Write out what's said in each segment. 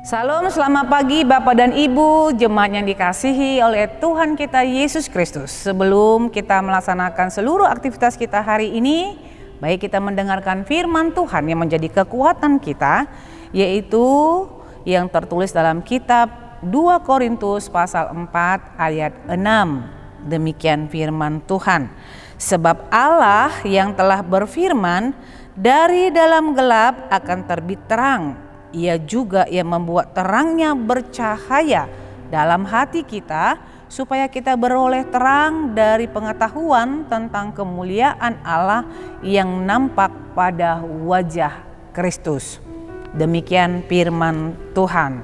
Salam, selamat pagi Bapak dan Ibu, jemaat yang dikasihi oleh Tuhan kita Yesus Kristus. Sebelum kita melaksanakan seluruh aktivitas kita hari ini, baik kita mendengarkan firman Tuhan yang menjadi kekuatan kita, yaitu yang tertulis dalam kitab 2 Korintus pasal 4 ayat 6. Demikian firman Tuhan. Sebab Allah yang telah berfirman, dari dalam gelap akan terbit terang. Ia juga yang membuat terangnya bercahaya dalam hati kita, supaya kita beroleh terang dari pengetahuan tentang kemuliaan Allah yang nampak pada wajah Kristus. Demikian firman Tuhan.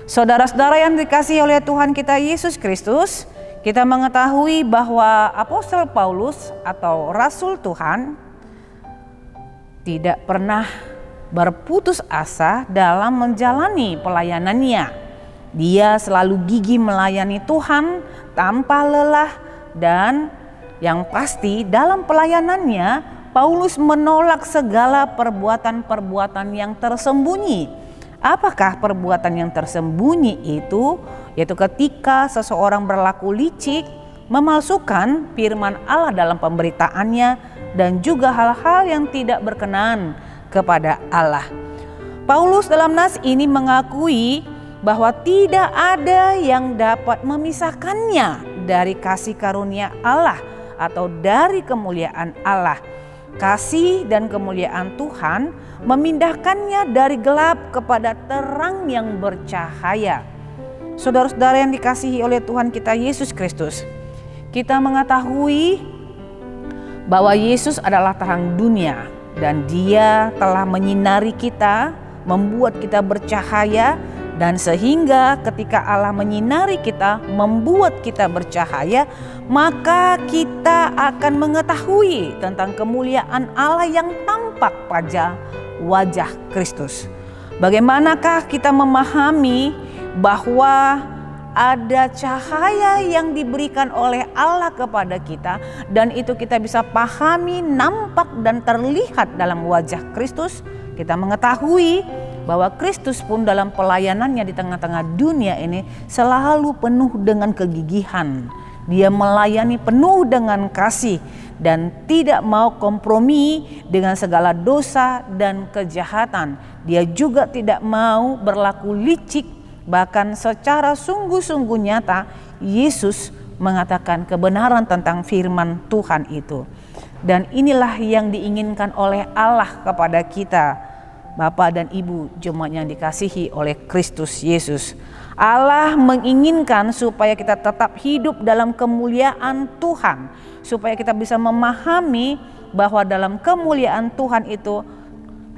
Saudara-saudara yang dikasihi oleh Tuhan kita Yesus Kristus, kita mengetahui bahwa Apostol Paulus atau Rasul Tuhan tidak pernah berputus asa dalam menjalani pelayanannya. Dia selalu gigih melayani Tuhan tanpa lelah, dan yang pasti dalam pelayanannya Paulus menolak segala perbuatan-perbuatan yang tersembunyi. Apakah perbuatan yang tersembunyi itu? Yaitu ketika seseorang berlaku licik, memalsukan firman Allah dalam pemberitaannya, dan juga hal-hal yang tidak berkenan kepada Allah. Paulus dalam nas ini mengakui bahwa tidak ada yang dapat memisahkannya dari kasih karunia Allah atau dari kemuliaan Allah. Kasih dan kemuliaan Tuhan memindahkannya dari gelap kepada terang yang bercahaya. Saudara-saudara yang dikasihi oleh Tuhan kita Yesus Kristus, kita mengetahui bahwa Yesus adalah terang dunia. Dan Dia telah menyinari kita, membuat kita bercahaya, dan sehingga ketika Allah menyinari kita, membuat kita bercahaya, maka kita akan mengetahui tentang kemuliaan Allah yang tampak pada wajah Kristus. Bagaimanakah kita memahami bahwa ada cahaya yang diberikan oleh Allah kepada kita, dan itu kita bisa pahami, nampak dan terlihat dalam wajah Kristus. Kita mengetahui bahwa Kristus pun dalam pelayanannya di tengah-tengah dunia ini selalu penuh dengan kegigihan. Dia melayani penuh dengan kasih dan tidak mau kompromi dengan segala dosa dan kejahatan. Dia juga tidak mau berlaku licik. Bahkan secara sungguh-sungguh nyata Yesus mengatakan kebenaran tentang firman Tuhan itu. Dan inilah yang diinginkan oleh Allah kepada kita, Bapak dan Ibu jemaat yang dikasihi oleh Kristus Yesus. Allah menginginkan supaya kita tetap hidup dalam kemuliaan Tuhan, supaya kita bisa memahami bahwa dalam kemuliaan Tuhan itu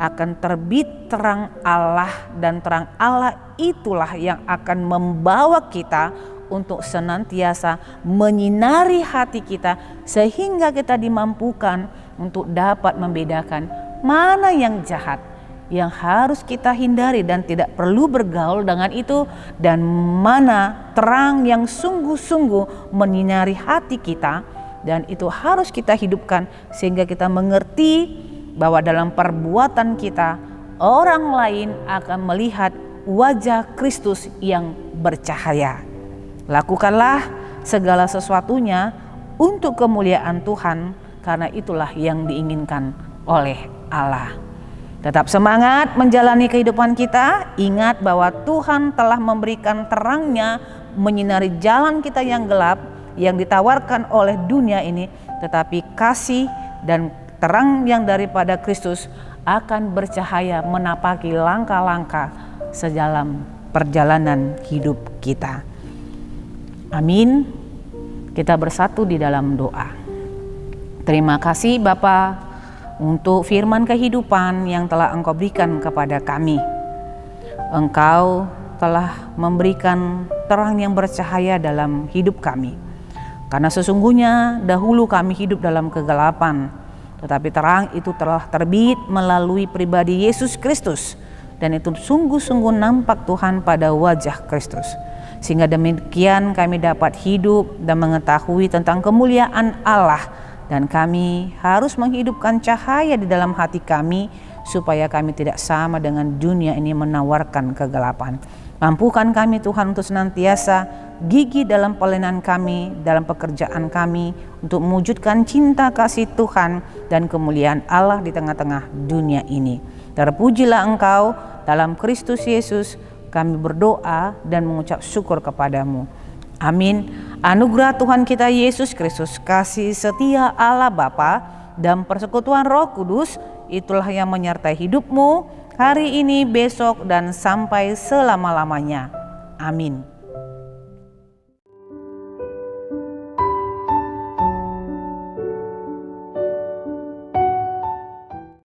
akan terbit terang Allah, dan terang Allah itulah yang akan membawa kita untuk senantiasa menyinari hati kita, sehingga kita dimampukan untuk dapat membedakan mana yang jahat, yang harus kita hindari dan tidak perlu bergaul dengan itu, dan mana terang yang sungguh-sungguh menyinari hati kita, dan itu harus kita hidupkan sehingga kita mengerti bahwa dalam perbuatan kita orang lain akan melihat wajah Kristus yang bercahaya. Lakukanlah segala sesuatunya untuk kemuliaan Tuhan, karena itulah yang diinginkan oleh Allah. Tetap semangat menjalani kehidupan kita. Ingat bahwa Tuhan telah memberikan terangnya menyinari jalan kita yang gelap, yang ditawarkan oleh dunia ini, tetapi kasih dan terang yang daripada Kristus akan bercahaya menapaki langkah-langkah sedalam perjalanan hidup kita. Amin. Kita bersatu di dalam doa. Terima kasih Bapa untuk firman kehidupan yang telah Engkau berikan kepada kami. Engkau telah memberikan terang yang bercahaya dalam hidup kami. Karena sesungguhnya dahulu kami hidup dalam kegelapan, tetapi terang itu telah terbit melalui pribadi Yesus Kristus, dan itu sungguh-sungguh nampak Tuhan pada wajah Kristus. Sehingga demikian kami dapat hidup dan mengetahui tentang kemuliaan Allah, dan kami harus menghidupkan cahaya di dalam hati kami supaya kami tidak sama dengan dunia ini menawarkan kegelapan. Mampukan kami Tuhan untuk senantiasa gigih dalam pelayanan kami, dalam pekerjaan kami, untuk mewujudkan cinta kasih Tuhan dan kemuliaan Allah di tengah-tengah dunia ini. Terpujilah Engkau dalam Kristus Yesus, kami berdoa dan mengucap syukur kepadamu. Amin. Anugerah Tuhan kita Yesus Kristus, kasih setia Allah Bapa dan persekutuan Roh Kudus, itulah yang menyertai hidupmu hari ini, besok, dan sampai selama-lamanya. Amin.